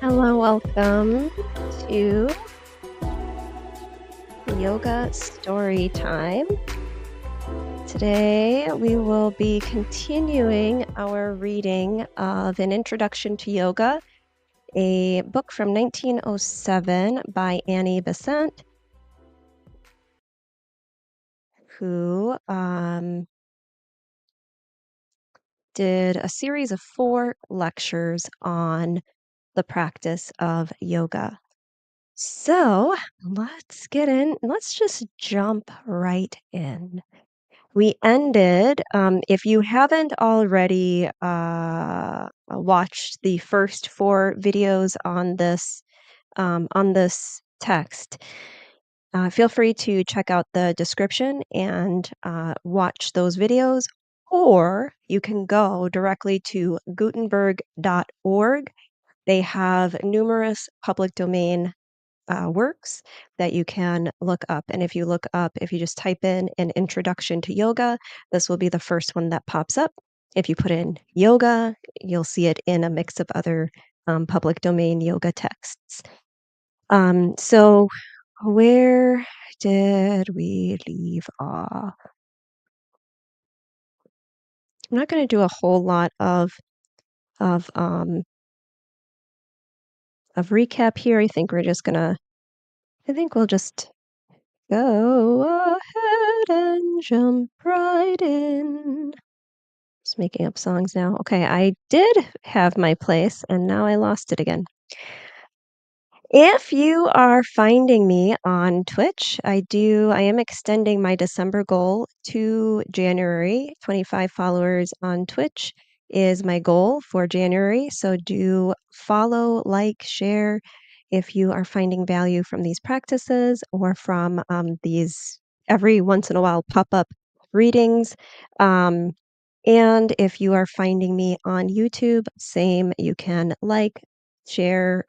Hello, welcome to Yoga Story Time. Today we will be continuing our reading of An Introduction to Yoga, a book from 1907 by Annie Besant, who did a series of 4 lectures on the practice of yoga. So let's just jump right in. We ended, if you haven't already watched the first 4 videos on this text, feel free to check out the description and watch those videos, or you can go directly to Gutenberg.org. They have numerous public domain works that you can look up. And if you just type in An Introduction to Yoga, this will be the first one that pops up. If you put in yoga, you'll see it in a mix of other public domain yoga texts. So where did we leave off? I'm not going to do a whole lot of recap here. I think we'll just go ahead and jump right in. Just making up songs now. Okay, I did have my place and now I lost it again. If you are finding me on Twitch, I am extending my December goal to January. 25 followers on Twitch is my goal for January. So do follow, like, share if you are finding value from these practices or from these every once in a while pop-up readings. And if you are finding me on YouTube, same, you can like, share,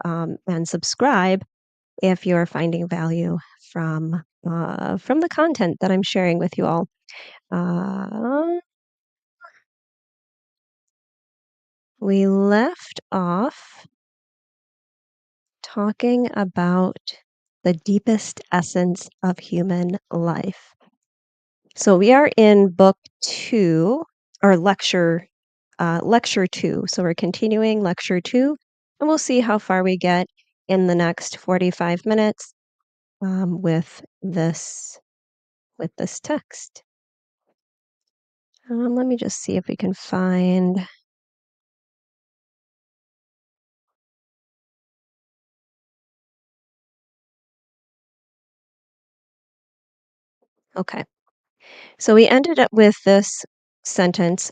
and subscribe if you're finding value from the content that I'm sharing with you all. We left off talking about the deepest essence of human life. So we are in book 2, or lecture 2. So we're continuing lecture 2, and we'll see how far we get in the next 45 minutes with this text. Let me just see if we can find. Okay, so we ended up with this sentence.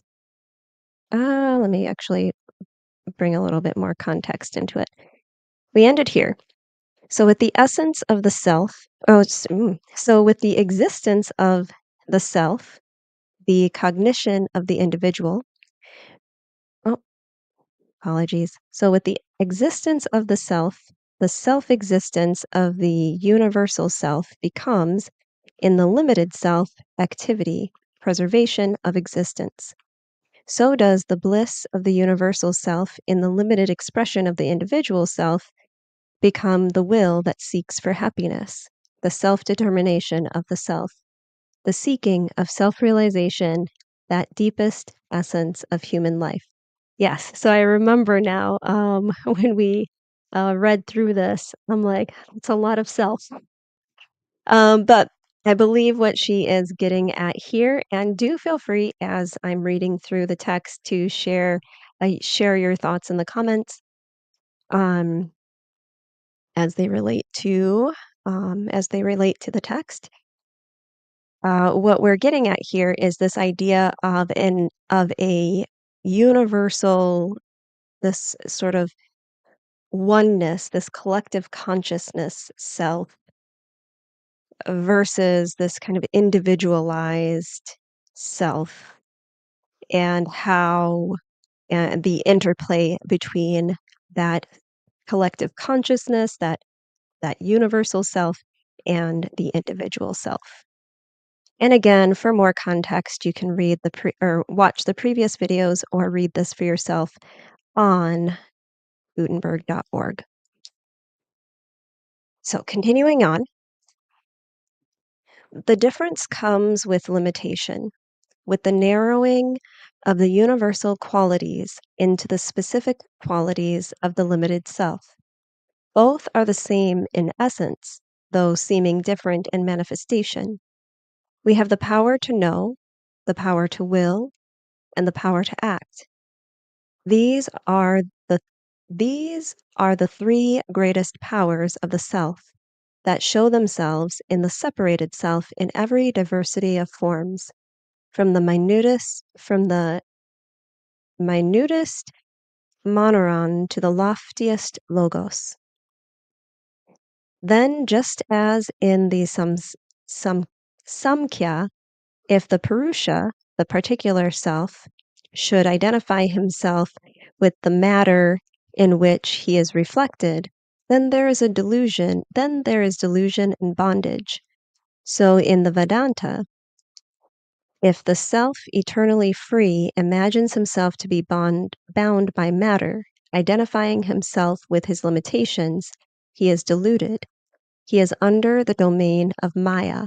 Let me actually bring a little bit more context into it. We ended here. So with the essence of the self, so with the existence of the self, the cognition of the individual. Oh, apologies. So with the existence of the self-existence of the universal self becomes, in the limited self, activity, preservation of existence. So does the bliss of the universal self in the limited expression of the individual self become the will that seeks for happiness, the self-determination of the self, the seeking of self-realization, that deepest essence of human life. Yes, so I remember now when we read through this, I'm like, it's a lot of self. But I believe what she is getting at here, and do feel free as I'm reading through the text to share your thoughts in the comments as they relate to the text. What we're getting at here is this idea of a universal, this sort of oneness, this collective consciousness self versus this kind of individualized self, and how the interplay between that collective consciousness, that universal self, and the individual self. And again, for more context, you can read or watch the previous videos or read this for yourself on gutenberg.org. So continuing on, the difference comes with limitation, with the narrowing of the universal qualities into the specific qualities of the limited self. Both are the same in essence, though seeming different in manifestation. We have the power to know, the power to will, and the power to act. These are the these are the three greatest powers of the self that show themselves in the separated self in every diversity of forms, from the minutest moneron to the loftiest logos. Then, just as in the Samkhya, if the Purusha, the particular self, should identify himself with the matter in which he is reflected, then there is delusion and bondage. So in the Vedanta, if the self eternally free imagines himself to be bound by matter, identifying himself with his limitations, he is deluded. He is under the domain of Maya.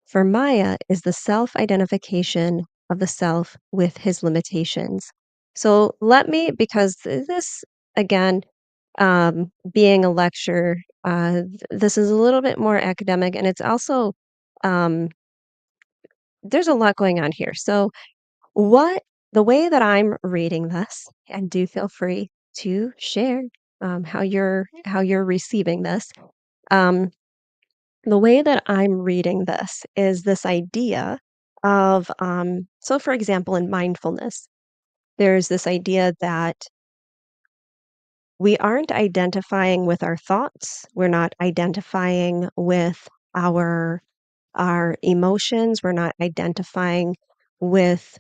For Maya is the self-identification of the self with his limitations. So because this, again, being a lecture, this is a little bit more academic, and it's also, um, there's a lot going on here. So the way that I'm reading this, and do feel free to share how you're receiving this. Um, the way that I'm reading this is this idea of, so for example, in mindfulness, there's this idea that we aren't identifying with our thoughts. We're not identifying with our emotions. We're not identifying with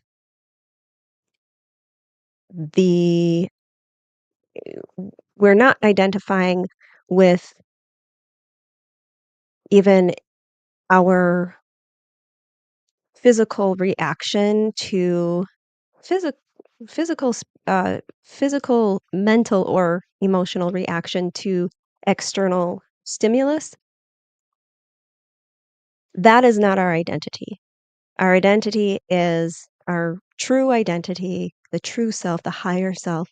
the we're not identifying with even our physical reaction to physical physical physical, mental, or emotional reaction to external stimulus. That is not our identity. Our identity is our true identity, the true self, the higher self,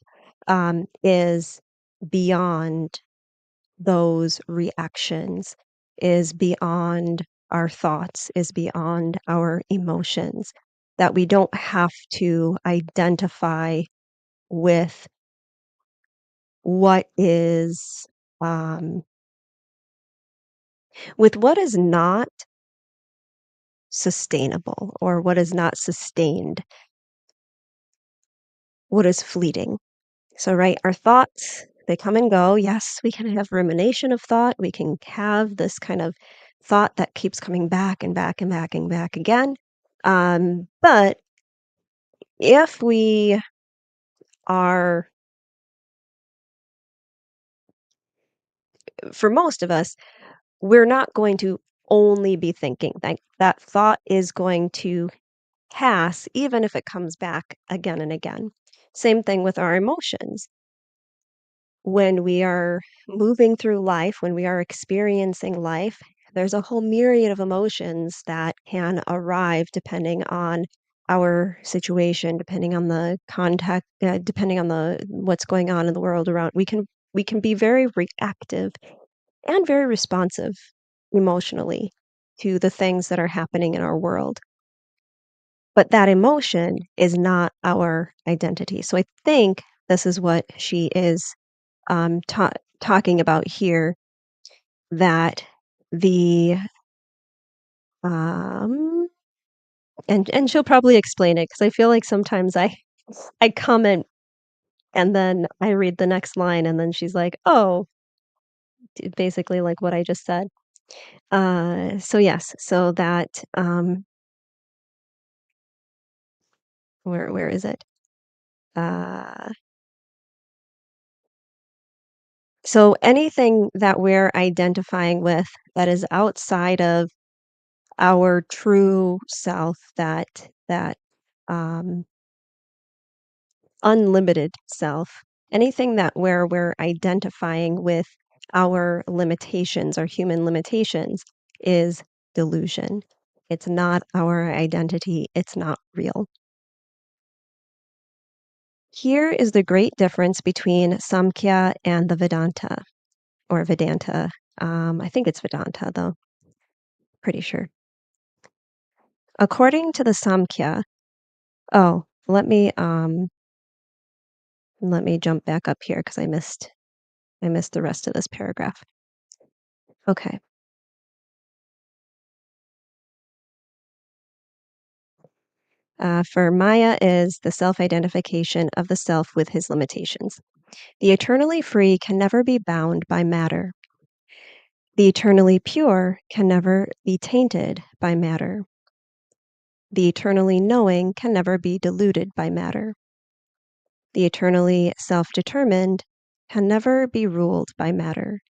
is beyond those reactions, is beyond our thoughts, is beyond our emotions, that we don't have to identify with what is um, what is not sustainable, or what is not sustained, what is fleeting. So, right, our thoughts, they come and go. Yes, we can have rumination of thought. We can have this kind of thought that keeps coming back and back and back and back again. But if we are, for most of us, we're not going to only be thinking. That thought is going to pass, even if it comes back again and again. Same thing with our emotions. When we are moving through life, when we are experiencing life, there's a whole myriad of emotions that can arrive depending on our situation, depending on the context, depending on the what's going on in the world around. We can be very reactive and very responsive emotionally to the things that are happening in our world. But that emotion is not our identity. So I think this is what she is talking about here, that the um, and she'll probably explain it, because I feel like sometimes I comment and then I read the next line and then she's like, "Oh," basically like what I just said. So yes, so that where is it? Uh, so anything that we're identifying with that is outside of our true self, that um, unlimited self, anything that where we're identifying with our limitations, our human limitations, is delusion. It's not our identity. It's not real. Here is the great difference between Samkhya and the Vedanta, or Vedanta. I think it's Vedanta, though. Pretty sure. According to the Samkhya, oh, let me jump back up here because I missed the rest of this paragraph. Okay. For Maya is the self-identification of the self with his limitations. The eternally free can never be bound by matter. The eternally pure can never be tainted by matter. The eternally knowing can never be deluded by matter. The eternally self-determined can never be ruled by matter,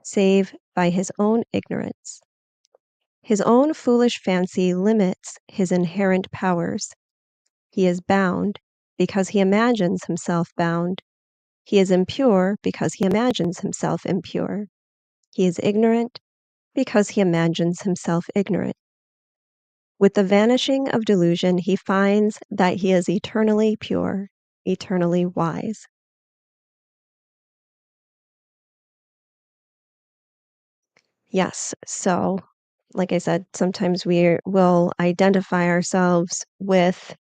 save by his own ignorance. His own foolish fancy limits his inherent powers. He is bound because he imagines himself bound. He is impure because he imagines himself impure. He is ignorant because he imagines himself ignorant. With the vanishing of delusion, he finds that he is eternally pure, eternally wise. Yes, so like I said, sometimes we will identify ourselves with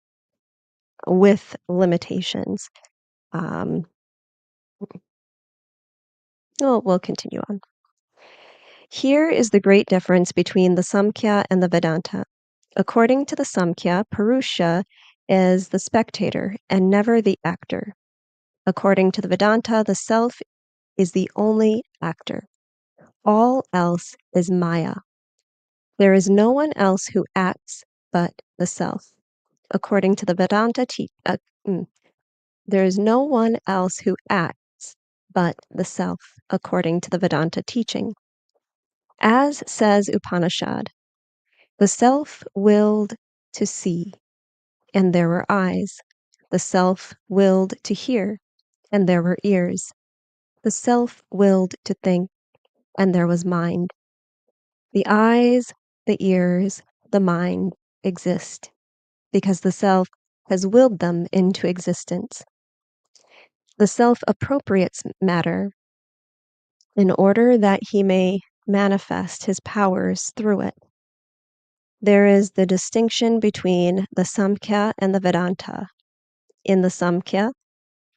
limitations. We'll continue on. Here is the great difference between the Samkhya and the Vedanta. According to the Samkhya, Purusha is the spectator and never the actor. According to the Vedanta, the self is the only actor. All else is Maya. There is no one else who acts but the self. According to the Vedanta, there is no one else who acts but the self, according to the Vedanta teaching. As says Upanishad, the self willed to see, and there were eyes. The self willed to hear, and there were ears. The self willed to think, and there was mind. The eyes, the ears, the mind exist because the self has willed them into existence. The self appropriates matter in order that he may manifest his powers through it. There is the distinction between the Samkhya and the Vedanta. In the Samkhya,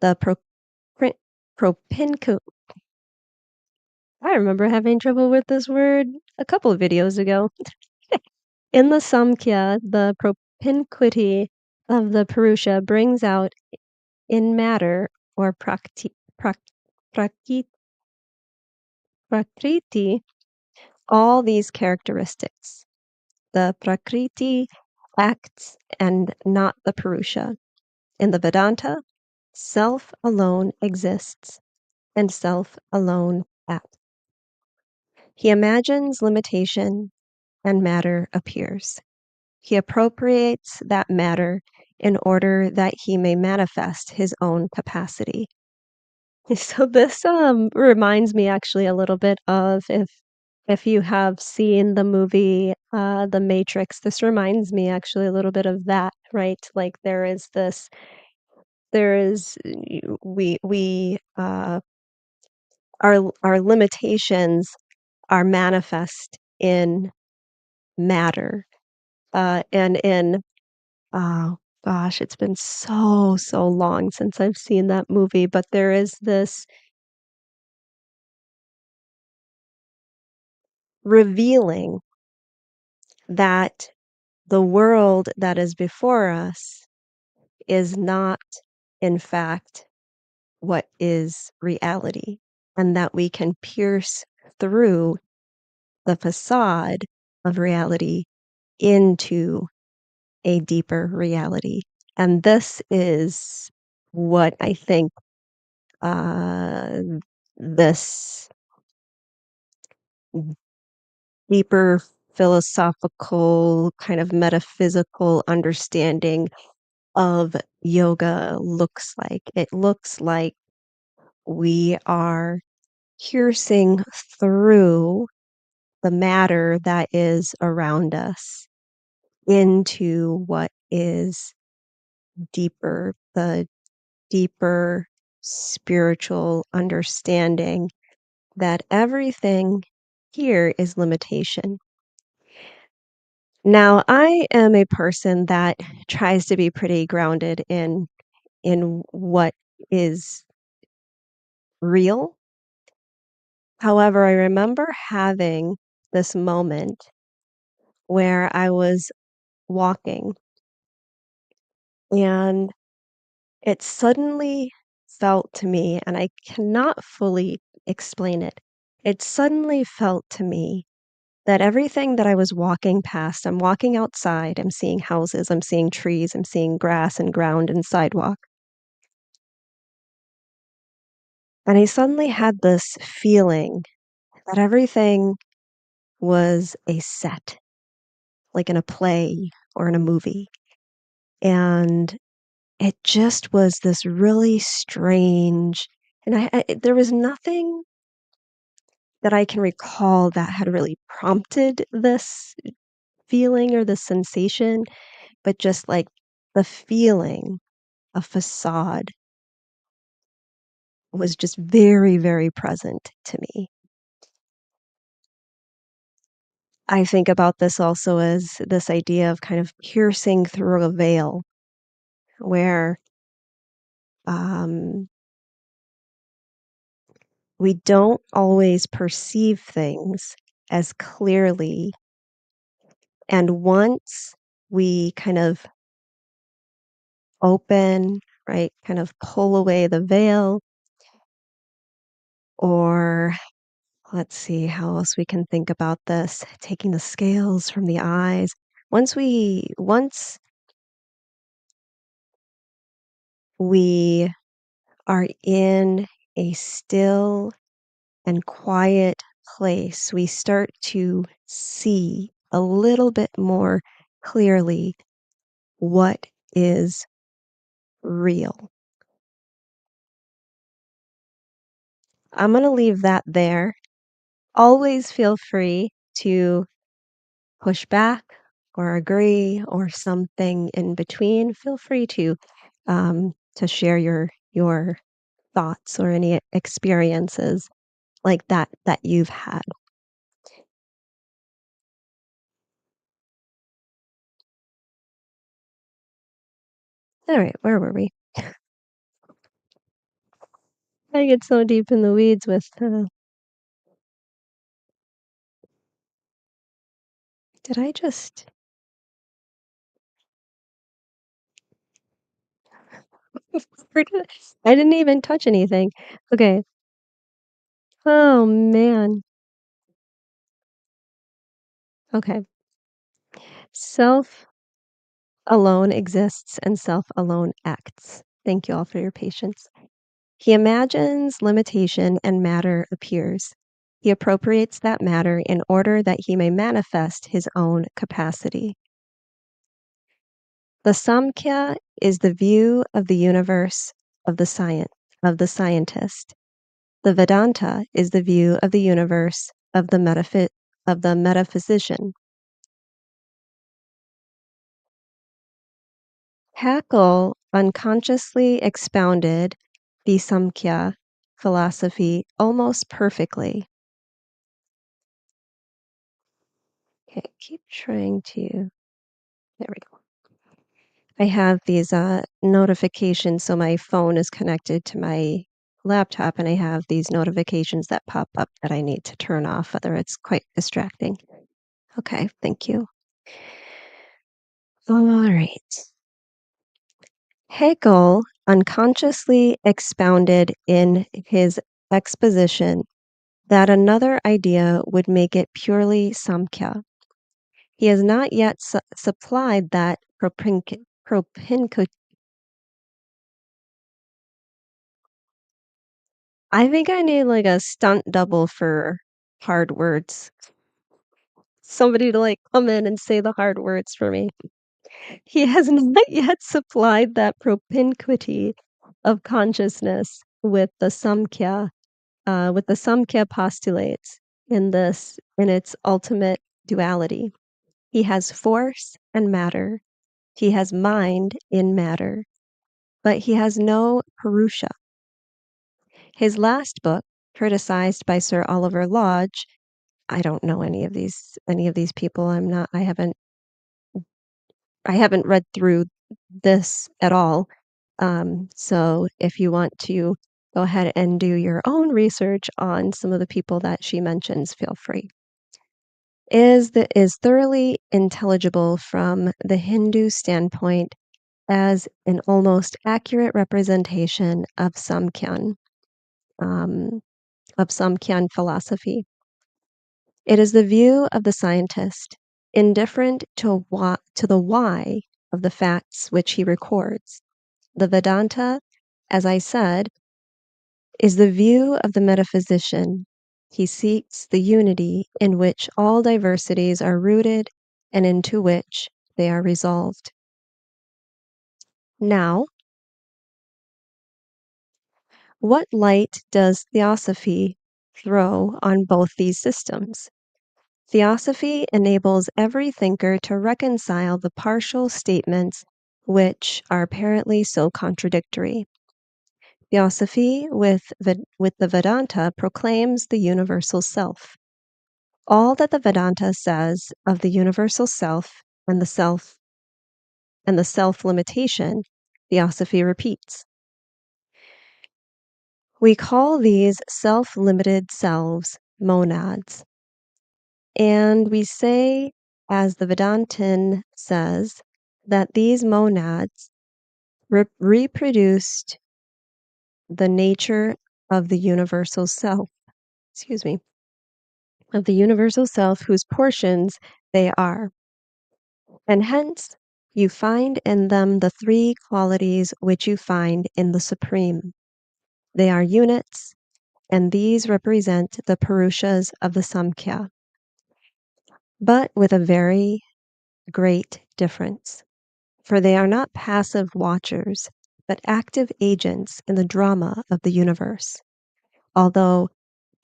the propinquity. I remember having trouble with this word a couple of videos ago. In the Samkhya, the propinquity of the Purusha brings out in matter or prakriti all these characteristics. The prakriti acts and not the Purusha. In the Vedanta, self alone exists and self alone acts. He imagines limitation and matter appears. He appropriates that matter in order that he may manifest his own capacity. So this reminds me actually a little bit of if you have seen the movie The Matrix, this reminds me actually a little bit of that, right? Like there is we our limitations are manifest in matter and in oh gosh, it's been so long since I've seen that movie, but there is this revealing that the world that is before us is not, in fact, what is reality, and that we can pierce through the facade of reality into a deeper reality. And this is what I think uh, this deeper philosophical, kind of metaphysical understanding of yoga looks like. It looks like we are piercing through the matter that is around us into what is deeper, the deeper spiritual understanding that everything here is limitation. Now, I am a person that tries to be pretty grounded in what is real. However, I remember having this moment where I was walking and it suddenly felt to me, and I cannot fully explain it. It suddenly felt to me that everything that I was walking past, I'm walking outside, I'm seeing houses, I'm seeing trees, I'm seeing grass and ground and sidewalk. And I suddenly had this feeling that everything was a set, like in a play or in a movie. And it just was this really strange, and there was nothing that I can recall that had really prompted this feeling or this sensation, but just like the feeling, a facade was just very, very present to me. I think about this also as this idea of kind of piercing through a veil where um, we don't always perceive things as clearly. And once we kind of open, right, kind of pull away the veil, or let's see how else we can think about this, taking the scales from the eyes. Once we are in a still and quiet place, we start to see a little bit more clearly what is real. I'm going to leave that there. Always feel free to push back or agree or something in between. Feel free to share your thoughts or any experiences like that you've had. All right, where were we? I get so deep in the weeds with did I just where did I didn't even touch anything. Okay. Oh man. Okay. Self alone exists and self alone acts. Thank you all for your patience. He imagines limitation and matter appears. He appropriates that matter in order that he may manifest his own capacity. The Samkhya is the view of the universe of the scientist. The Vedanta is the view of the universe of the metaphysician. Haeckel unconsciously expounded the Samkhya philosophy almost perfectly. Okay, keep trying to. There we go. I have these notifications, so my phone is connected to my laptop, and I have these notifications that pop up that I need to turn off, other it's quite distracting. Okay, thank you. All right. Hegel unconsciously expounded in his exposition that another idea would make it purely Samkhya. He has not yet supplied that propinquity. I think I need like a stunt double for hard words. Somebody to like come in and say the hard words for me. He has not yet supplied that propinquity of consciousness with the Samkhya postulates in its ultimate duality. He has force and matter. He has mind in matter, but he has no Purusha. His last book, criticized by Sir Oliver Lodge, I don't know any of these people. I haven't read through this at all. So if you want to go ahead and do your own research on some of the people that she mentions, feel free. Is thoroughly intelligible from the Hindu standpoint as an almost accurate representation um, of Samkhyan philosophy. It is the view of the scientist, indifferent to the why of the facts which he records. The Vedanta, as I said, is the view of the metaphysician. He seeks the unity in which all diversities are rooted and into which they are resolved. Now, what light does theosophy throw on both these systems? Theosophy enables every thinker to reconcile the partial statements which are apparently so contradictory. Theosophy with the Vedanta proclaims the universal self. All that the Vedanta says of the universal self and the self limitation, Theosophy repeats. We call these self-limited selves monads. And we say, as the Vedantin says, that these monads reproduced the nature of the universal self, of the universal self whose portions they are. And hence, you find in them the three qualities which you find in the Supreme. They are units, and these represent the Purushas of the Samkhya, but with a very great difference. For they are not passive watchers, but active agents in the drama of the universe. Although,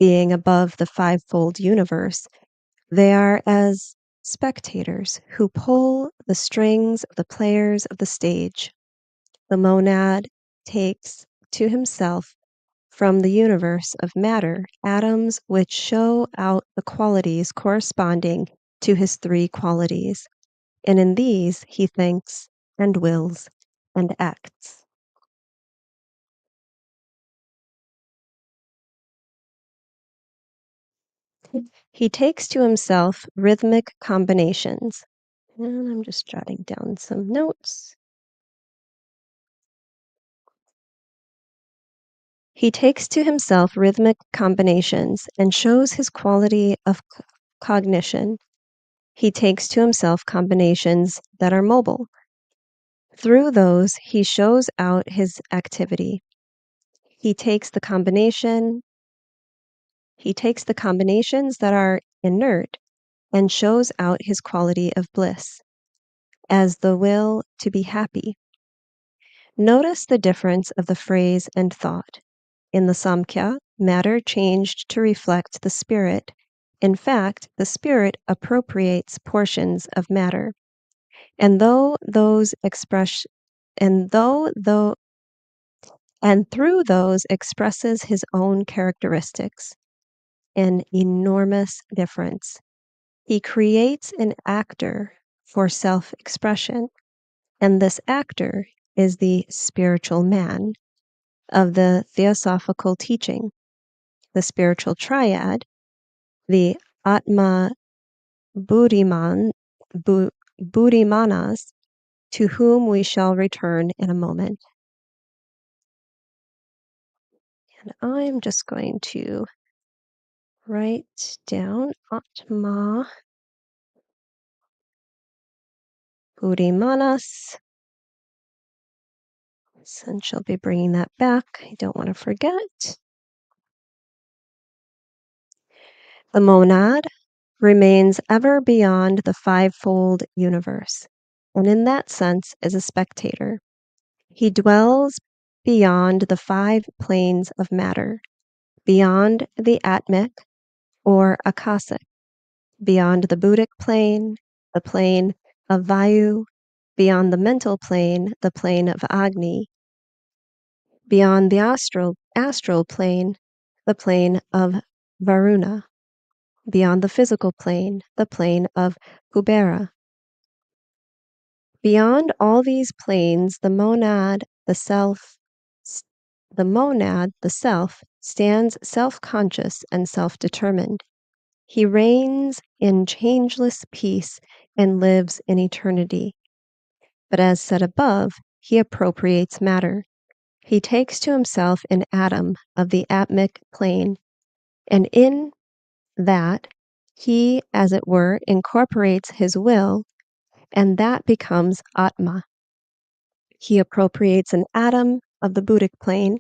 being above the fivefold universe, they are as spectators who pull the strings of the players of the stage. The monad takes to himself from the universe of matter atoms which show out the qualities corresponding to his three qualities, and in these he thinks and wills and acts. He takes to himself rhythmic combinations. And I'm just jotting down some notes. He takes to himself rhythmic combinations and shows his quality of cognition. He takes to himself combinations that are mobile. Through those, he shows out his activity. He takes the combinations that are inert and shows out his quality of bliss, as the will to be happy. Notice the difference of the phrase and thought. In the Samkhya, matter changed to reflect the spirit. In fact, the spirit appropriates portions of matter. And through those expresses his own characteristics. An enormous difference. He creates an actor for self-expression, and this actor is the spiritual man of the theosophical teaching, the spiritual triad, the Atma Buddhimanas, to whom we shall return in a moment. And I'm just going to write down Atma Buddhimanas, since she'll be bringing that back. I don't want to forget. The monad remains ever beyond the fivefold universe, and in that sense is a spectator. He dwells beyond the 5 planes of matter, beyond the atmic or akasic, beyond the Buddhic plane, the plane of Vayu, beyond the mental plane, the plane of Agni, beyond the astral plane, the plane of Varuna, beyond the physical plane, the plane of Kubera. Beyond all these planes, the monad, the self, stands self-conscious and self-determined. He reigns in changeless peace and lives in eternity. But as said above, he appropriates matter. He takes to himself an atom of the atmic plane, and in that he, as it were, incorporates his will, and that becomes Atma. He appropriates an atom of the Buddhic plane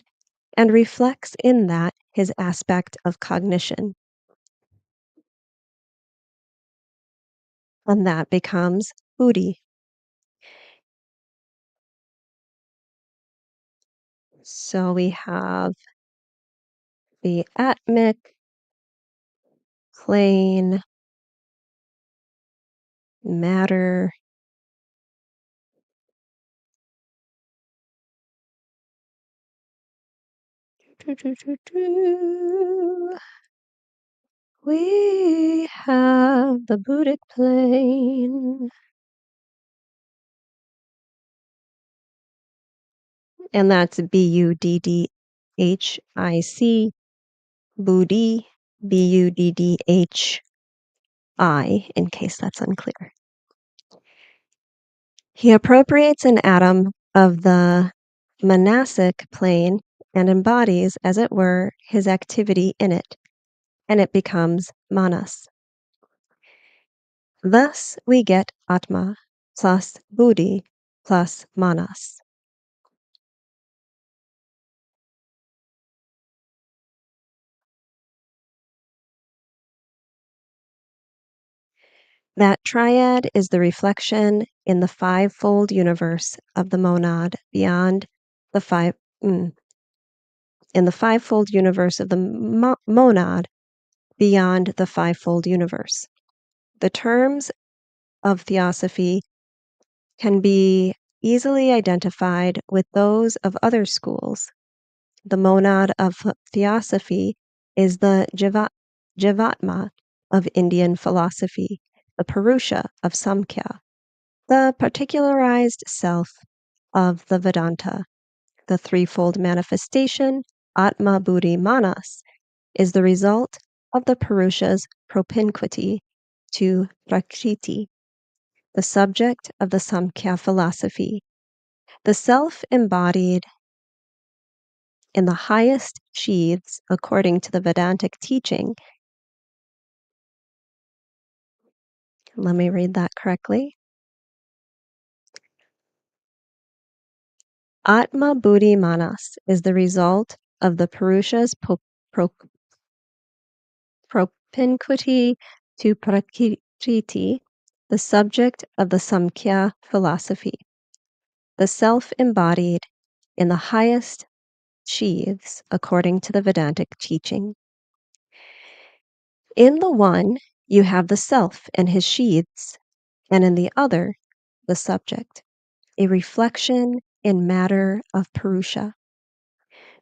and reflects in that his aspect of cognition. And that becomes Buddhi. So we have the atmic plane, matter, we have the Buddhic plane, and that's Buddhic, Buddhi, Buddhi, in case that's unclear. He appropriates an atom of the manasic plane and embodies, as it were, his activity in it, and it becomes manas. Thus we get Atma plus Buddhi plus manas. That triad is the reflection in the 5-fold universe of the monad beyond the in the 5-fold universe of the monad beyond the 5-fold universe. The terms of theosophy can be easily identified with those of other schools. The monad of theosophy is the Jivatma of Indian philosophy, the Purusha of Samkhya, the particularized self of the Vedanta. The threefold manifestation, Atma, Buddhi, Manas, is the result of the Purusha's propinquity to Prakriti, the subject of the Samkhya philosophy. The self embodied in the highest sheaths according to the Vedantic teaching. Let me read that correctly. Atma Buddhi Manas is the result of the Purusha's propinquity to Prakriti, the subject of the Samkhya philosophy. The self embodied in the highest sheaths according to the Vedantic teaching. In the one, you have the self and his sheaths, and in the other, the subject, a reflection in matter of Purusha.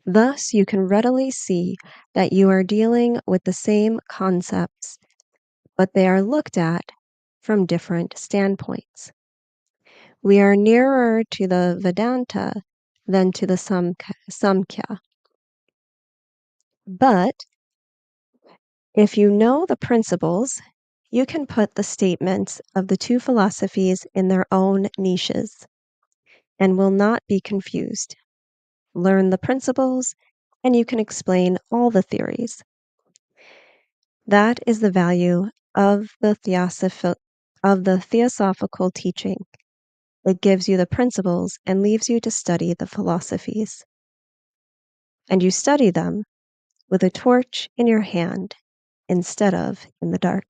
Thus, you can readily see that you are dealing with the same concepts, but they are looked at from different standpoints. We are nearer to the Vedanta than to the Samkhya. But if you know the principles, you can put the statements of the two philosophies in their own niches and will not be confused. Learn the principles, and you can explain all the theories. That is the value of the theosophical teaching. It gives you the principles and leaves you to study the philosophies. And you study them with a torch in your hand instead of in the dark.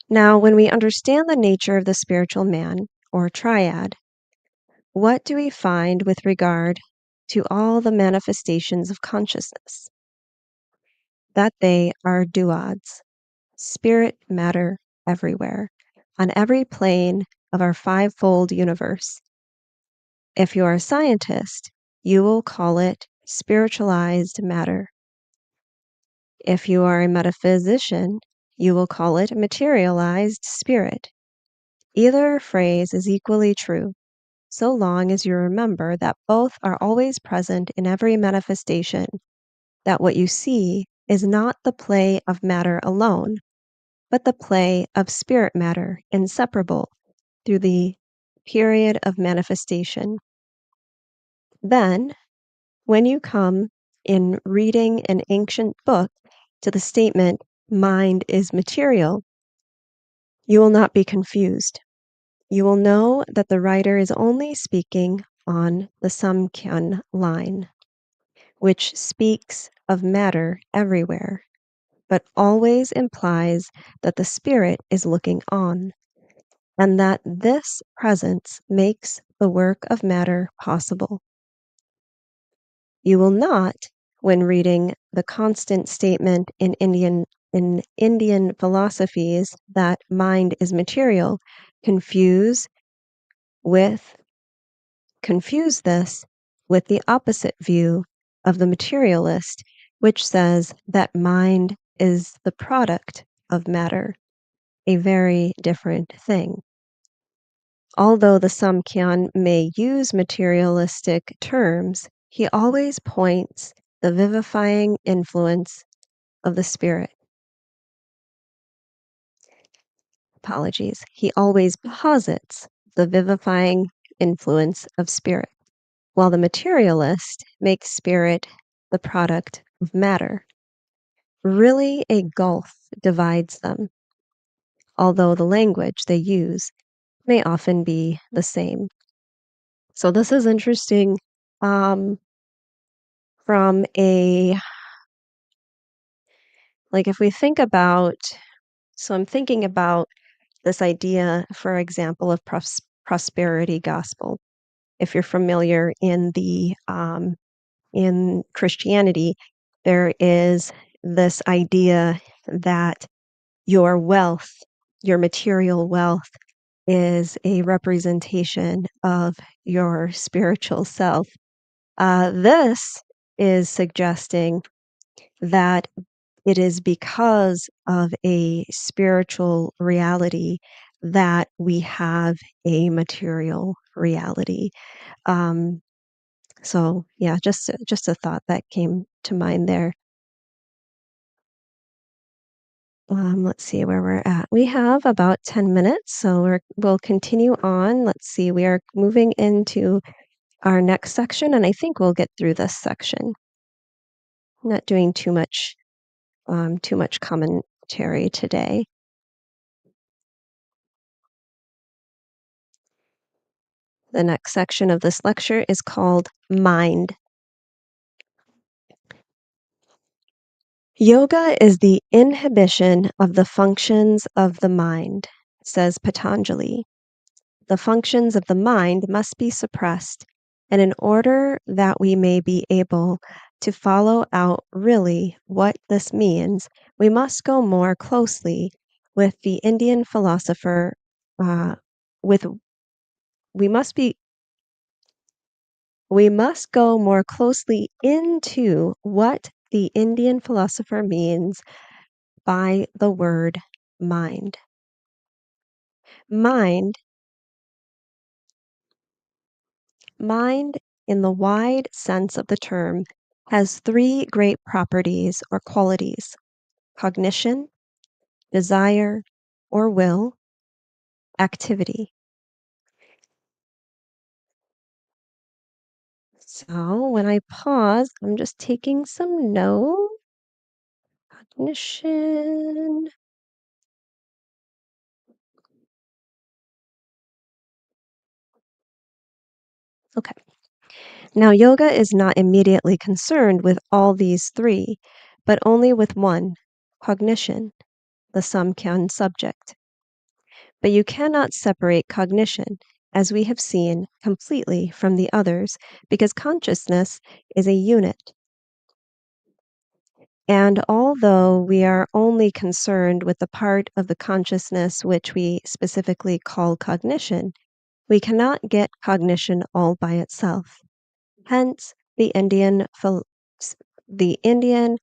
Now, when we understand the nature of the spiritual man, or triad, What do we find with regard to all the manifestations of consciousness? That they are duads, spirit matter everywhere, on every plane of our fivefold universe. If you are a scientist, you will call it spiritualized matter. If you are a metaphysician, you will call it materialized spirit. Either phrase is equally true, so long as you remember that both are always present in every manifestation, that what you see is not the play of matter alone, but the play of spirit matter inseparable through the period of manifestation. Then, when you come in reading an ancient book to the statement, mind is material, you will not be confused. You will know that the writer is only speaking on the Samkhyan line, which speaks of matter everywhere, but always implies that the spirit is looking on, and that this presence makes the work of matter possible. You will not, when reading the constant statement in Indian philosophies that mind is material, confuse with confuse this with the opposite view of the materialist, which says that mind is the product of matter, a very different thing. Although the Samkhyan may use materialistic terms, he always points the vivifying influence of the spirit. Apologies. He always posits the vivifying influence of spirit, while the materialist makes spirit the product of matter. Really, a gulf divides them, although the language they use may often be the same. So this is interesting from if we think about, so I'm thinking about this idea, for example, of prosperity gospel. If you're familiar in Christianity, there is this idea that your wealth, your material wealth, is a representation of your spiritual self. This is suggesting that it is because of a spiritual reality that we have a material reality. So yeah, just a thought that came to mind there. Let's see where we're at. We have about 10 minutes, so we'll continue on. Let's see, we are moving into our next section, and I think we'll get through this section. Not doing too much commentary today. The next section of this lecture is called Mind. Yoga is the inhibition of the functions of the mind, says Patanjali. The functions of the mind must be suppressed, and in order that we may be able to follow out really what this means, we must go more closely with the Indian philosopher, we must go more closely into what the Indian philosopher means by the word mind. Mind, mind in the wide sense of the term, has three great properties or qualities: cognition, desire or will, activity. So when I pause, I'm just taking some notes. Cognition. Okay. Now, yoga is not immediately concerned with all these three, but only with one, cognition, the Samkhyan subject. But you cannot separate cognition. as we have seen, completely from the others because consciousness is a unit. And although we are only concerned with the part of the consciousness which we specifically call cognition, we cannot get cognition all by itself. Hence, the Indian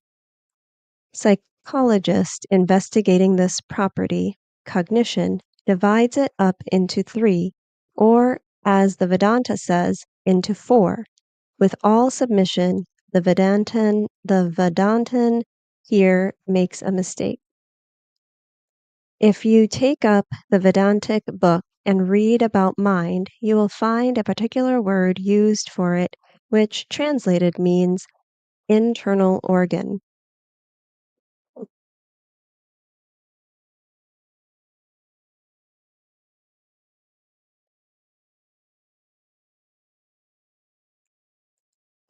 psychologist investigating this property, cognition, divides it up into three, or as the Vedanta says, into four. With all submission, the Vedantin here makes a mistake. If you take up the Vedantic book and read about mind, you will find a particular word used for it, which translated means internal organ.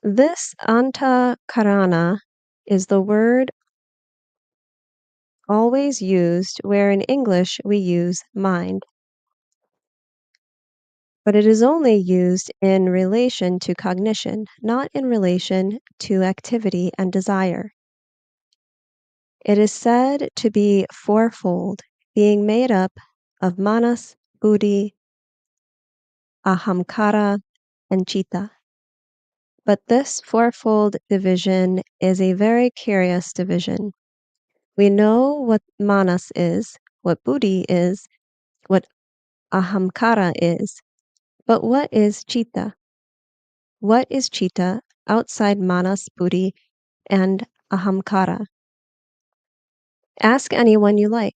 This antakarana is the word always used where in English we use mind, but it is only used in relation to cognition, not in relation to activity and desire. It is said to be fourfold, being made up of manas, buddhi, ahamkara, and citta. But this fourfold division is a very curious division. We know what manas is, what buddhi is, what ahamkara is, but what is citta? What is citta outside manas, buddhi, and ahamkara? Ask anyone you like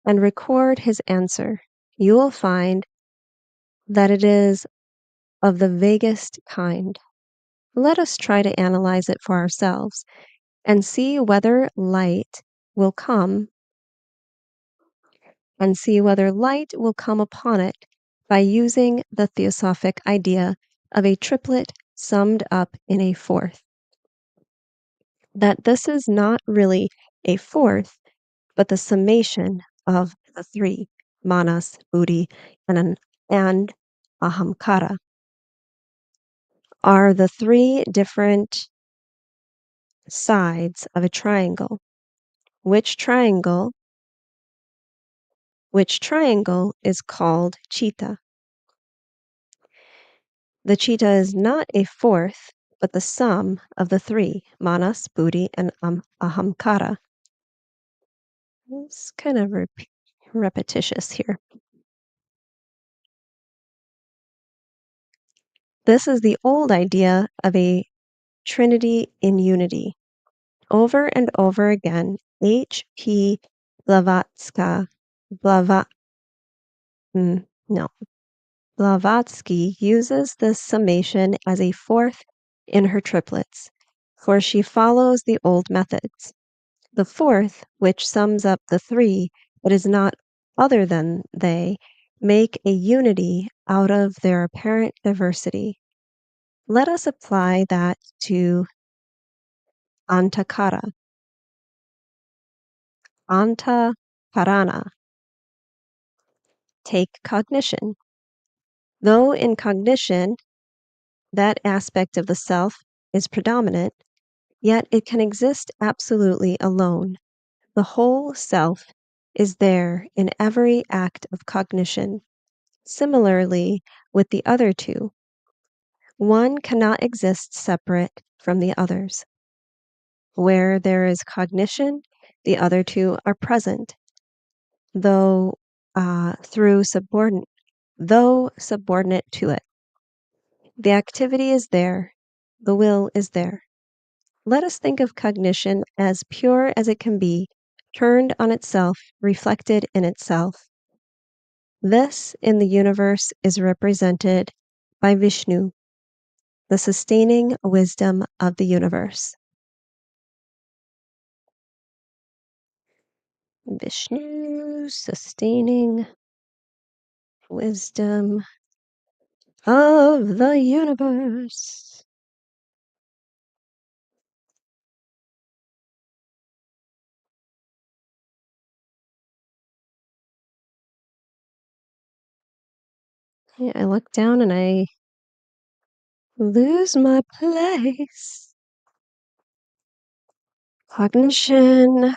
and record his answer. You will find that it is of the vaguest kind. Let us try to analyze it for ourselves and see whether light will come upon it by using the theosophic idea of a triplet summed up in a fourth. That this is not really a fourth, but the summation of the three, manas, buddhi, and ahamkara, are the three different sides of a triangle. Which triangle is called citta. The citta is not a fourth, but the sum of the three, manas, buddhi, and ahamkara. It's kind of repetitious here. This is the old idea of a trinity in unity. Over and over again, H.P. Blavatsky uses this summation as a fourth in her triplets, for she follows the old methods. The fourth, which sums up the three, but is not other than they, make a unity out of their apparent diversity. Let us apply that to antakara. Antakarana. Take cognition. Though in cognition, that aspect of the self is predominant, yet it can exist absolutely alone. The whole self is there in every act of cognition. Similarly, with the other two, one cannot exist separate from the others. Where there is cognition, the other two are present, though subordinate to it. The activity is there, the will is there. Let us think of cognition as pure as it can be, turned on itself, reflected in itself. This in the universe is represented by Vishnu, the sustaining wisdom of the universe. Vishnu, sustaining wisdom of the universe. Yeah, I look down and I lose my place. Cognition.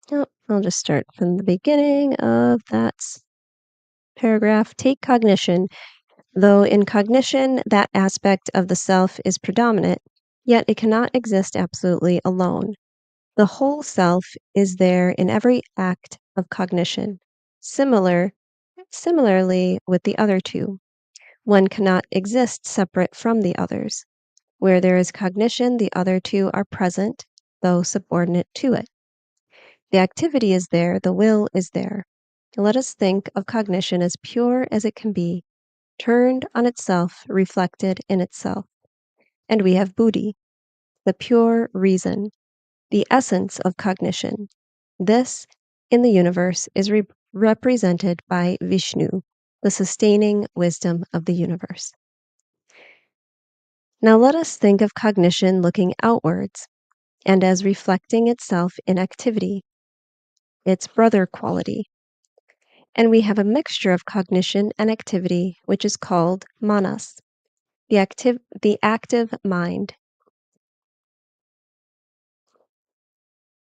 Oh, I'll just start from the beginning of that paragraph. Take cognition. Though in cognition, that aspect of the self is predominant, yet it cannot exist absolutely alone. The whole self is there in every act of cognition. Similarly with the other two, one cannot exist separate from the others. Where there is cognition, the other two are present, though subordinate to it. The activity is there, the will is there. Let us think of cognition as pure as it can be, turned on itself, reflected in itself. And we have buddhi, the pure reason, the essence of cognition. This, in the universe, is represented by Vishnu, the sustaining wisdom of the universe. Now let us think of cognition looking outwards and as reflecting itself in activity, its brother quality. And we have a mixture of cognition and activity, which is called manas, the active mind.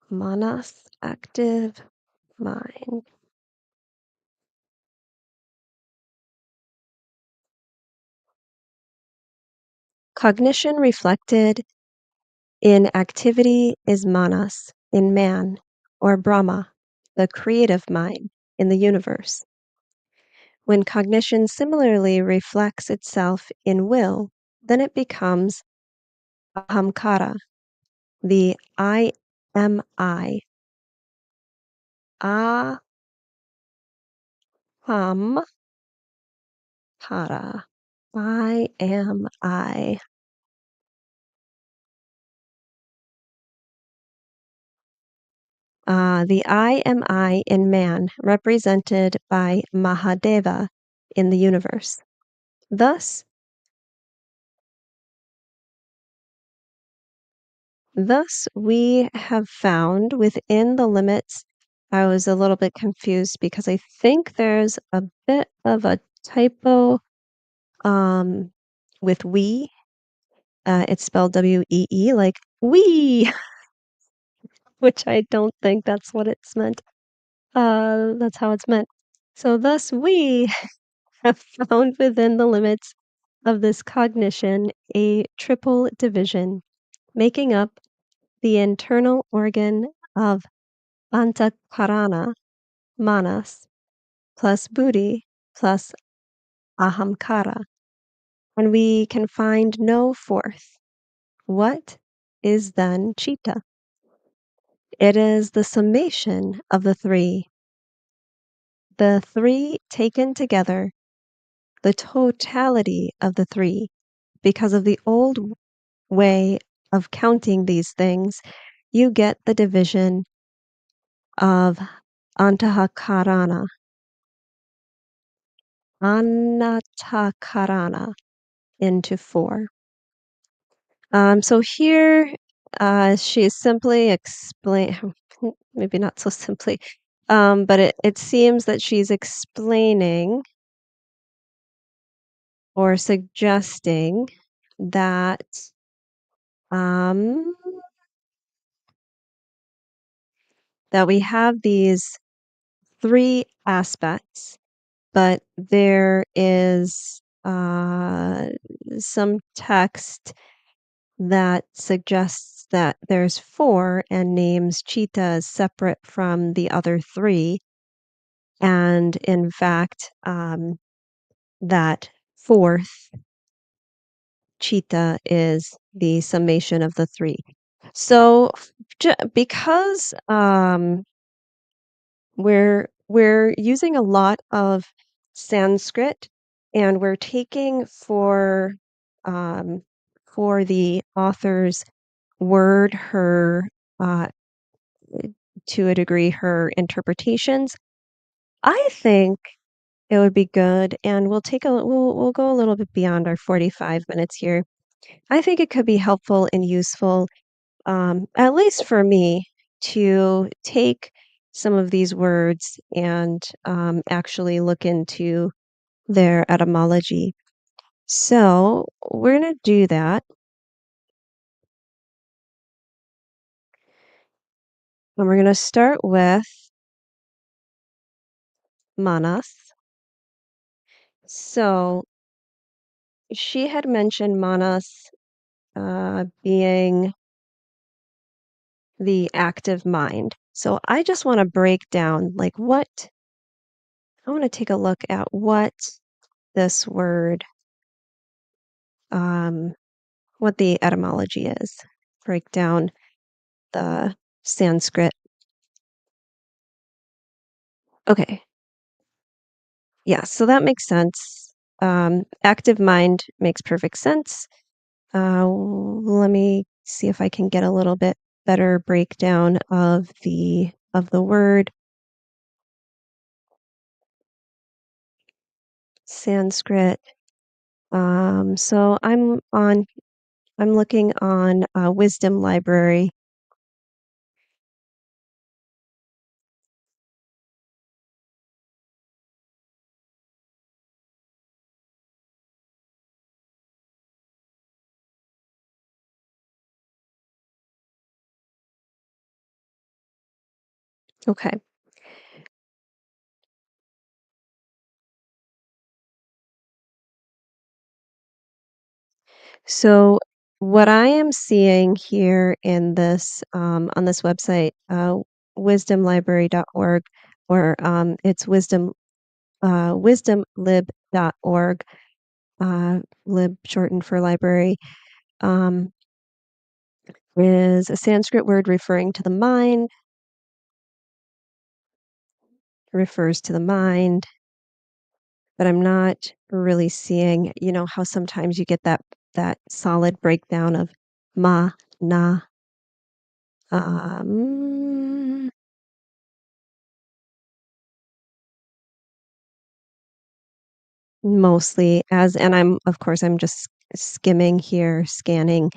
Manas, active mind. Cognition reflected in activity is manas, in man, or Brahma, the creative mind in the universe. When cognition similarly reflects itself in will, then it becomes ahamkara, the I am I. Ahamkara. I am I. The I am I in man, represented by Mahadeva in the universe. Thus we have found within the limits. I was a little bit confused because I think there's a bit of a typo with we. It's spelled WEE, like we, which I don't think that's what it's meant. That's how it's meant. So thus we have found within the limits of this cognition a triple division, making up the internal organ of antakarana, manas, plus buddhi, plus ahamkara. And we can find no fourth. What is then chitta? It is the summation of the three taken together, the totality of the three, because of the old way of counting these things, you get the division of antakarana, anatakarana into four. So here she is simply explain, maybe not so simply, but it seems that she's explaining or suggesting that um, that we have these three aspects, but there is some text that suggests that there's four and names chitta as separate from the other three. And in fact, that fourth chitta is the summation of the three. So because we're using a lot of Sanskrit and we're taking for the author's word her to a degree her interpretations, I think it would be good, and we'll go a little bit beyond our 45 minutes here. I think it could be helpful and useful, at least for me, to take some of these words and actually look into their etymology. So we're going to do that. And we're going to start with manas. So she had mentioned manas being the active mind. So I just want to break down like I want to take a look at what this word, what the etymology is. Break down the Sanskrit. Okay. Yeah, so that makes sense. Active mind makes perfect sense. Let me see if I can get a little bit better breakdown of the word. Sanskrit. So I'm looking on Wisdom Library. Okay. So what I am seeing here in this on this website, wisdomlibrary.org, or it's wisdomlib.org, lib shortened for library, um, is a Sanskrit word referring to the mind, refers to the mind, but I'm not really seeing, how sometimes you get that solid breakdown of ma, na, um, mostly and I'm just skimming here, scanning.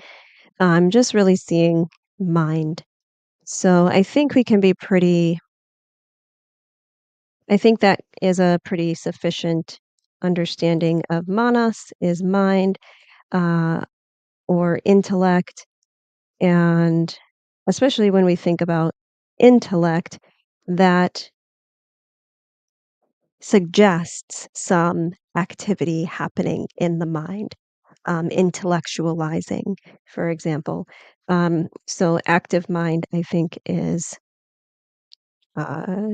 I'm just really seeing mind. So I think that is a pretty sufficient understanding of manas is mind, uh, or intellect. And especially when we think about intellect, that suggests some activity happening in the mind, intellectualizing, for example. So active mind, I think, is uh,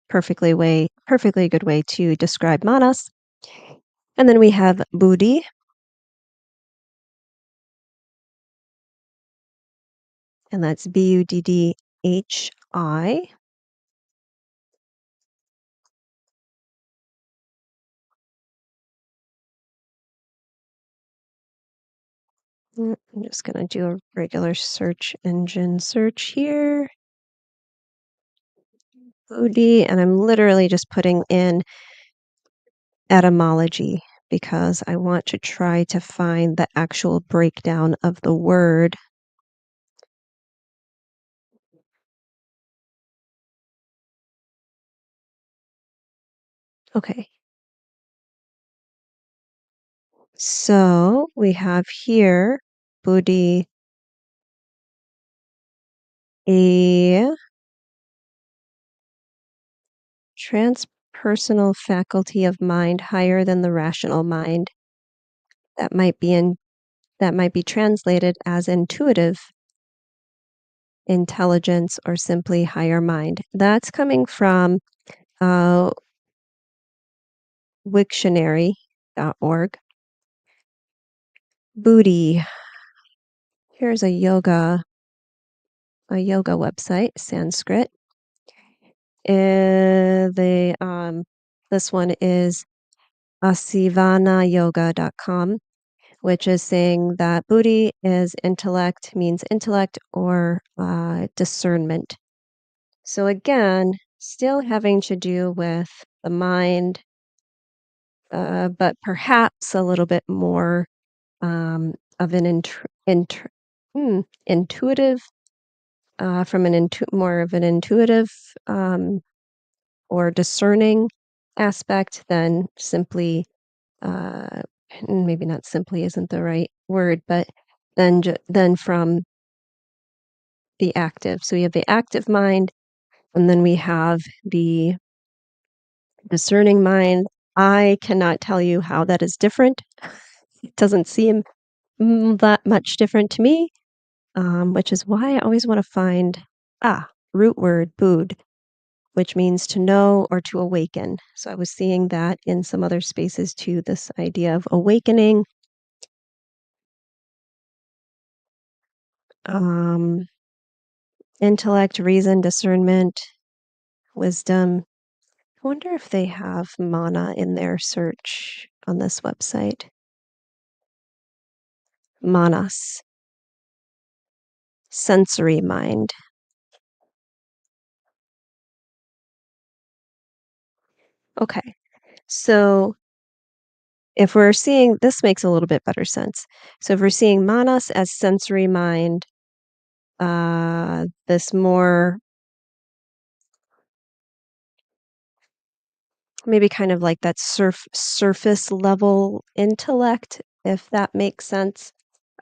perfectly good way to describe manas. And then we have buddhi, and that's Buddhi. I'm just going to do a regular search engine search here. Buddhi, and I'm literally just putting in etymology because I want to try to find the actual breakdown of the word. Okay. So we have here buddhi, a transpersonal faculty of mind higher than the rational mind. That might be translated as intuitive intelligence or simply higher mind. That's coming from uh, Wiktionary.org. Buddhi. Here's a yoga website, Sanskrit. This one is asivanayoga.com, which is saying that buddhi means intellect or discernment. So again, still having to do with the mind, but perhaps a little bit more of an intuitive from more of an intuitive or discerning aspect than simply, uh, maybe not simply isn't the right word, but then from the active. So we have the active mind, and then we have the discerning mind. I cannot tell you how that is different. It doesn't seem that much different to me, which is why I always want to find root word "bood," which means to know or to awaken. So I was seeing that in some other spaces too, this idea of awakening. Um, Intellect, reason, discernment, wisdom. I wonder if they have mana in their search on this website. Manas, sensory mind. Okay, so if we're seeing this makes a little bit better sense. So if we're seeing manas as sensory mind, this more maybe kind of like that surface level intellect, if that makes sense.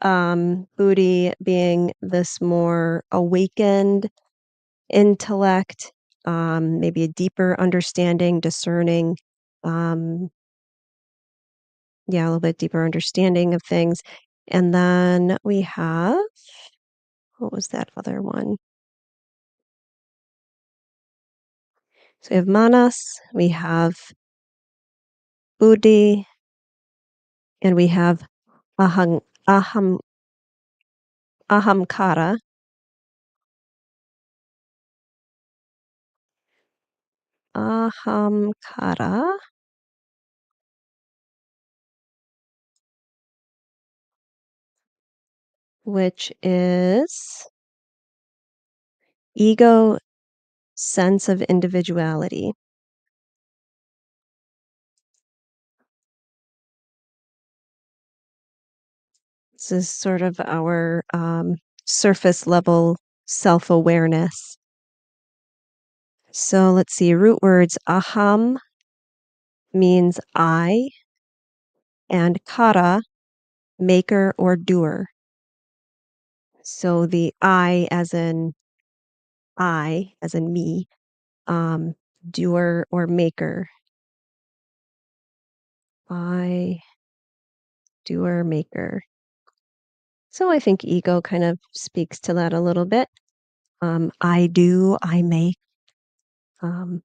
Buddhi being this more awakened intellect, maybe a deeper understanding, discerning, um, yeah, a little bit deeper understanding of things. And then we have, what was that other one? So we have manas, we have buddhi, and we have aham, aham, ahamkara. Ahamkara, which is ego sense of individuality. This is sort of our surface level self awareness. So let's see, root words aham means I, and kara, maker or doer. So the I, as in me, um, doer or maker. I, doer, maker. So I think ego kind of speaks to that a little bit. I do, I make. Um,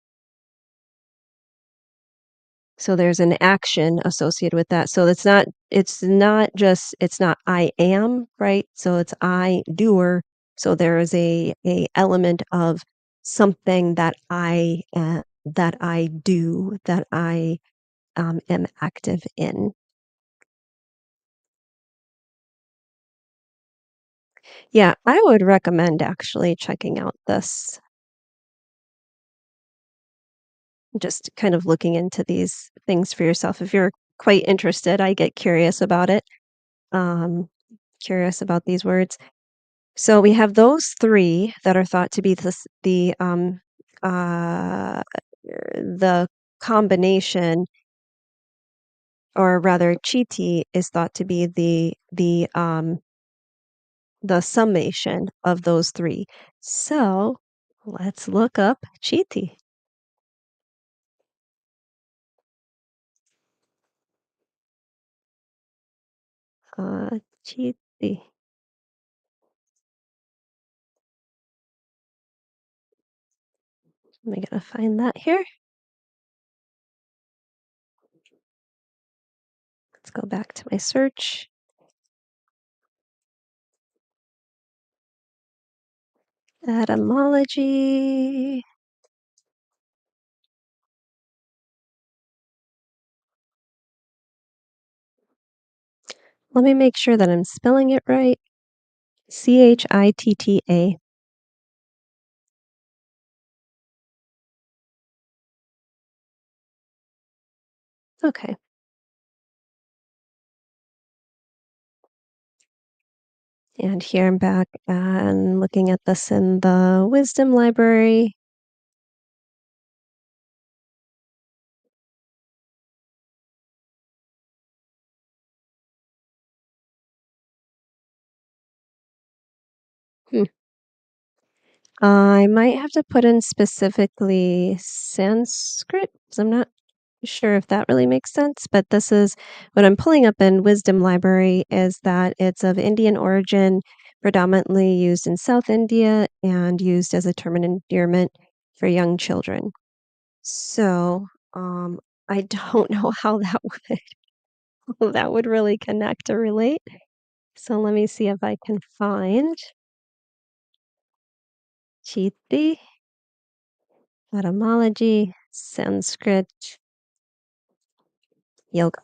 so there's an action associated with that. So it's not I am, right? So it's I doer. So there is a element of something that I do, that I am active in. Yeah, I would recommend actually checking out this, just kind of looking into these things for yourself. If you're quite interested, I get curious about it. Um, Curious about these words. So we have those three that are thought to be uh, the combination, or rather, chiti is thought to be the summation of those three. So let's look up chiti. Chiti. Am I gonna find that here? Let's go back to my search. Etymology. Let me make sure that I'm spelling it right. Chitta. Okay. And here I'm back and looking at this in the wisdom library. Hmm. I might have to put in specifically Sanskrit, 'cause I'm not sure if that really makes sense, but this is what I'm pulling up in Wisdom Library is that it's of Indian origin, predominantly used in South India, and used as a term of endearment for young children. So, I don't know how that would that would really connect or relate. So let me see if I can find Chiti, etymology, Sanskrit, yoga.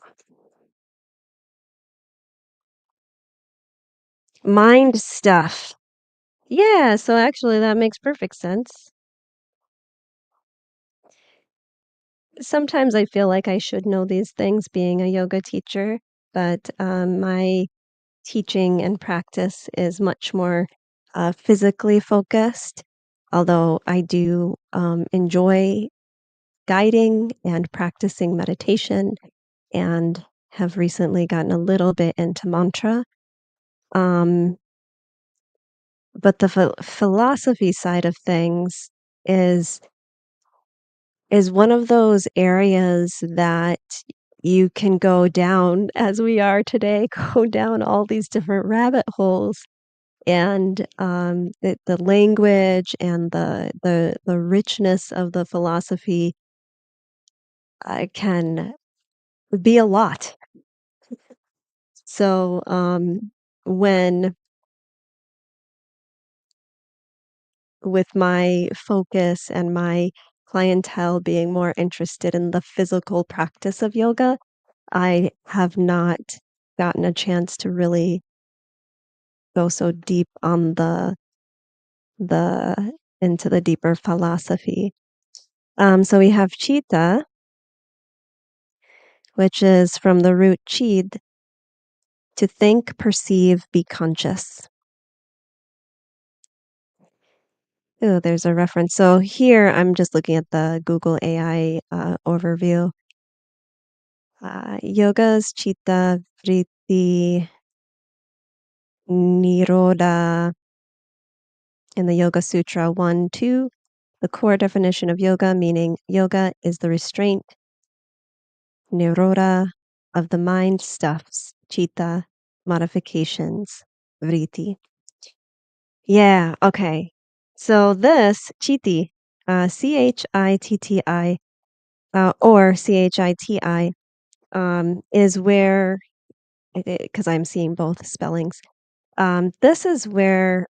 Mind stuff. Yeah, so actually that makes perfect sense. Sometimes I feel like I should know these things being a yoga teacher, but my teaching and practice is much more physically focused, although I do enjoy guiding and practicing meditation and have recently gotten a little bit into mantra. Um, but the philosophy side of things is is one of those areas that you can go down as we are today, go down all these different rabbit holes. And the language and the richness of the philosophy can be a lot. So when with my focus and my clientele being more interested in the physical practice of yoga, I have not gotten a chance to really go so deep on the into the deeper philosophy. So we have chitta, which is from the root chid, to think, perceive, be conscious. Oh, there's a reference. So here I'm just looking at the Google AI overview. Yogas, chitta, vritti, nirodha in the Yoga Sutra 1, 2. The core definition of yoga, meaning yoga is the restraint, nirodha, of the mind stuffs, chitta, modifications, vritti. Yeah, okay. So this chitti, chitti, or chiti, is where, because I'm seeing both spellings. This is where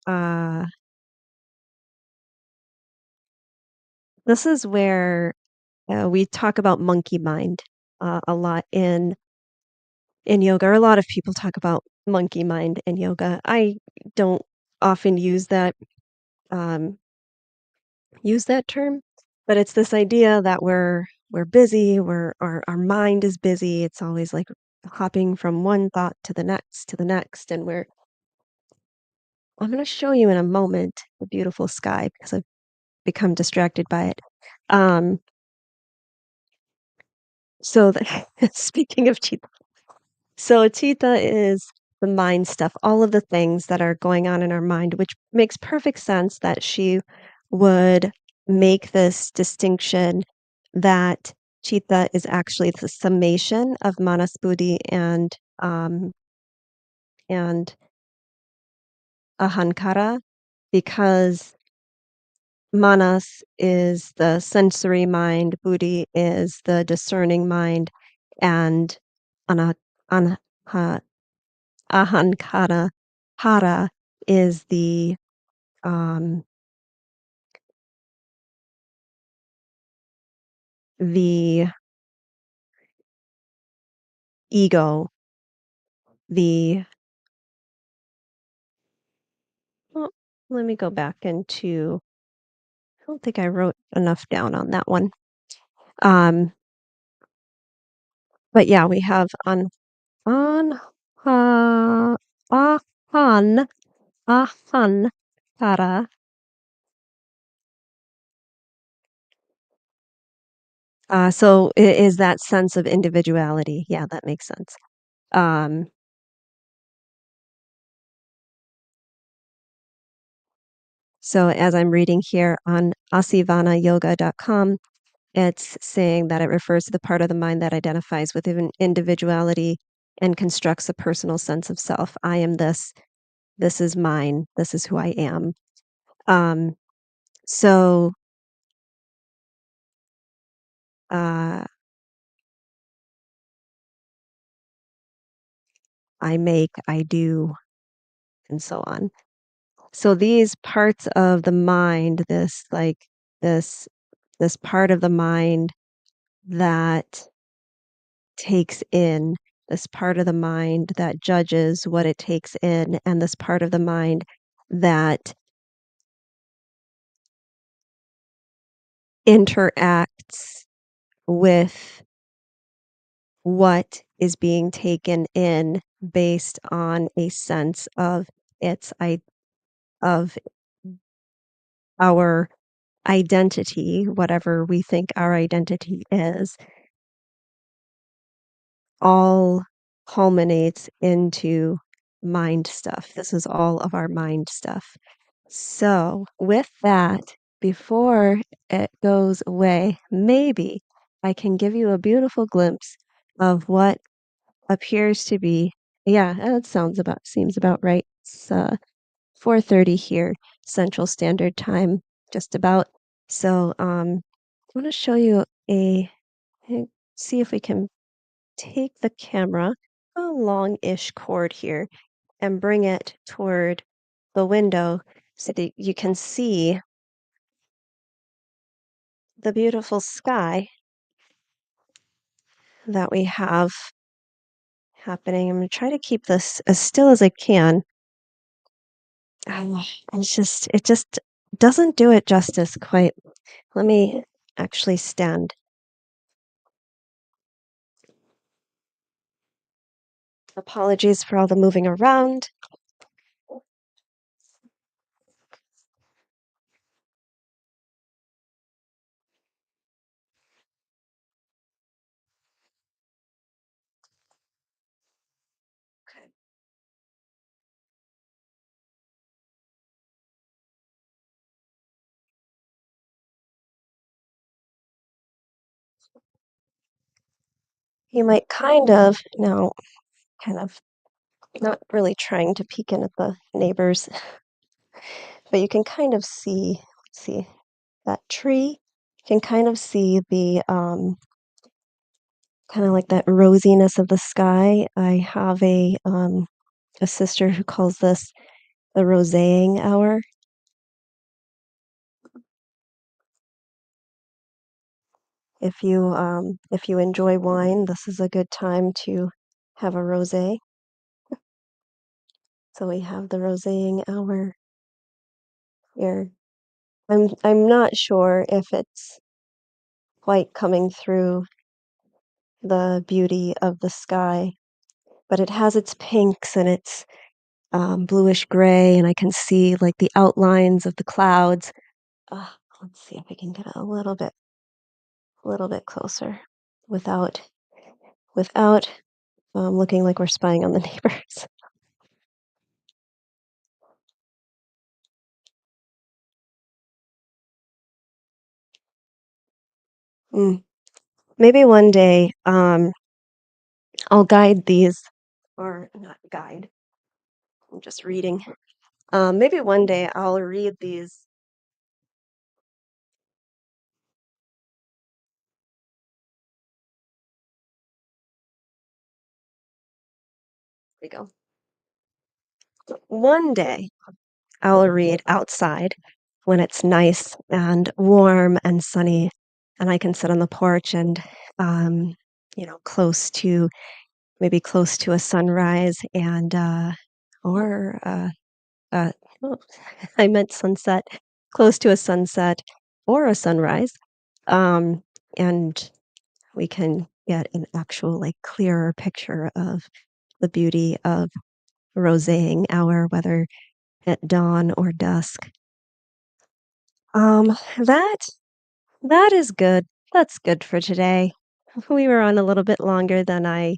we talk about monkey mind a lot in yoga. Or a lot of people talk about monkey mind in yoga. I don't often um, use that term, but it's this idea that we're busy, our mind is busy. It's always like hopping from one thought to the next, and I'm going to show you in a moment the beautiful sky because I've become distracted by it. Um, so speaking of cheetah, so cheetah is the mind stuff, all of the things that are going on in our mind, which makes perfect sense that she would make this distinction that chitta is actually the summation of manas, buddhi, and ahankara, because manas is the sensory mind, buddhi is the discerning mind, and ana, ana, ahankara hara is um, the ego, the well, let me go back into I don't think I wrote enough down on that one. Um, but yeah, we have on ha ahan Ahankara. So is that sense of individuality. Yeah, that makes sense. Um, so as I'm reading here on asivanayoga.com, it's saying that it refers to the part of the mind that identifies with individuality and constructs a personal sense of self. I am this. This is mine. This is who I am. Um, so uh, I make, I do, and so on. So these parts of the mind, this this part of the mind that takes in, this part of the mind that judges what it takes in, and this part of the mind that interacts with what is being taken in based on a sense of its I of our identity, whatever we think our identity is, all culminates into mind stuff. This is all of our mind stuff. So, with that, before it goes away, maybe I can give you a beautiful glimpse of what appears to be, yeah, that seems about right. It's 4:30 here, Central Standard Time, just about. So, I want to show you see if we can take the camera a long-ish cord here and bring it toward the window so that you can see the beautiful sky that we have happening. I'm going to try to keep this as still as I can. It just doesn't do it justice quite. Let me actually stand. Apologies for all the moving around. You might kind of not really trying to peek in at the neighbors, but you can kind of see, let's see, that tree. You can kind of see the kind of like that rosiness of the sky. I have a sister who calls this the roséing hour. If you enjoy wine, this is a good time to have a rosé. So we have the roséing hour here. I'm not sure if it's quite coming through the beauty of the sky, but it has its pinks and its bluish gray, and I can see like the outlines of the clouds. Let's see if I can get a little bit closer without without looking like we're spying on the neighbors. Mm. Maybe one day I'll guide these, or not guide. I'm just reading. Maybe one day I'll read these. There we go. One day I'll read outside when it's nice and warm and sunny, and I can sit on the porch and, um, close to maybe close to a sunrise or uh, oh, I meant sunset, close to a sunset or a sunrise, um, and we can get an actual like clearer picture of the beauty of roséing hour, whether at dawn or dusk. Um, that that is good. That's good for today. We were on a little bit longer than I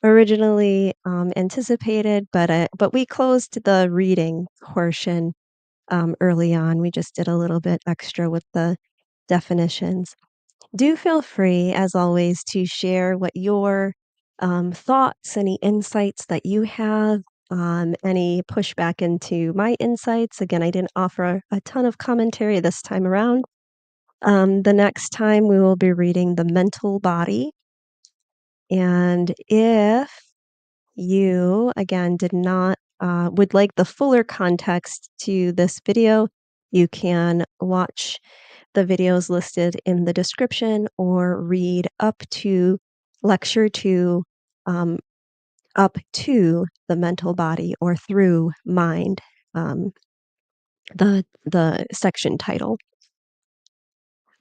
originally anticipated, but we closed the reading portion early on. We just did a little bit extra with the definitions. Do feel free, as always, to share what your thoughts, any insights that you have, any pushback into my insights. Again, I didn't offer a ton of commentary this time around. The next time we will be reading The Mental Body. And if you, again, did not, would like the fuller context to this video, you can watch the videos listed in the description or read up to lecture 2, um, up to the mental body or through mind, um, the section title.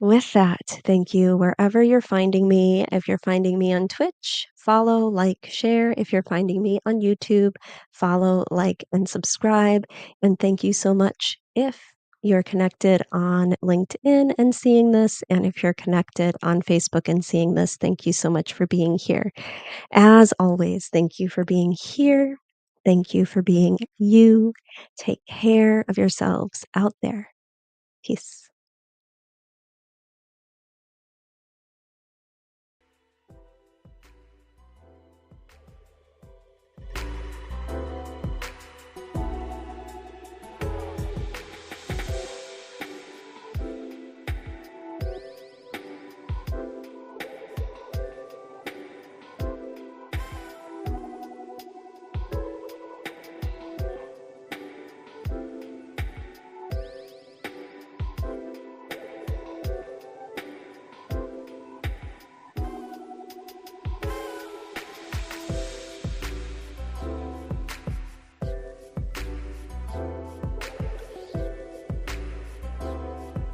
With that, thank you wherever you're finding me. If you're finding me on Twitch, follow, like, share. If you're finding me on YouTube, follow, like, and subscribe. And thank you so much if you're connected on LinkedIn and seeing this. And if you're connected on Facebook and seeing this, thank you so much for being here. As always, thank you for being here. Thank you for being you. Take care of yourselves out there. Peace.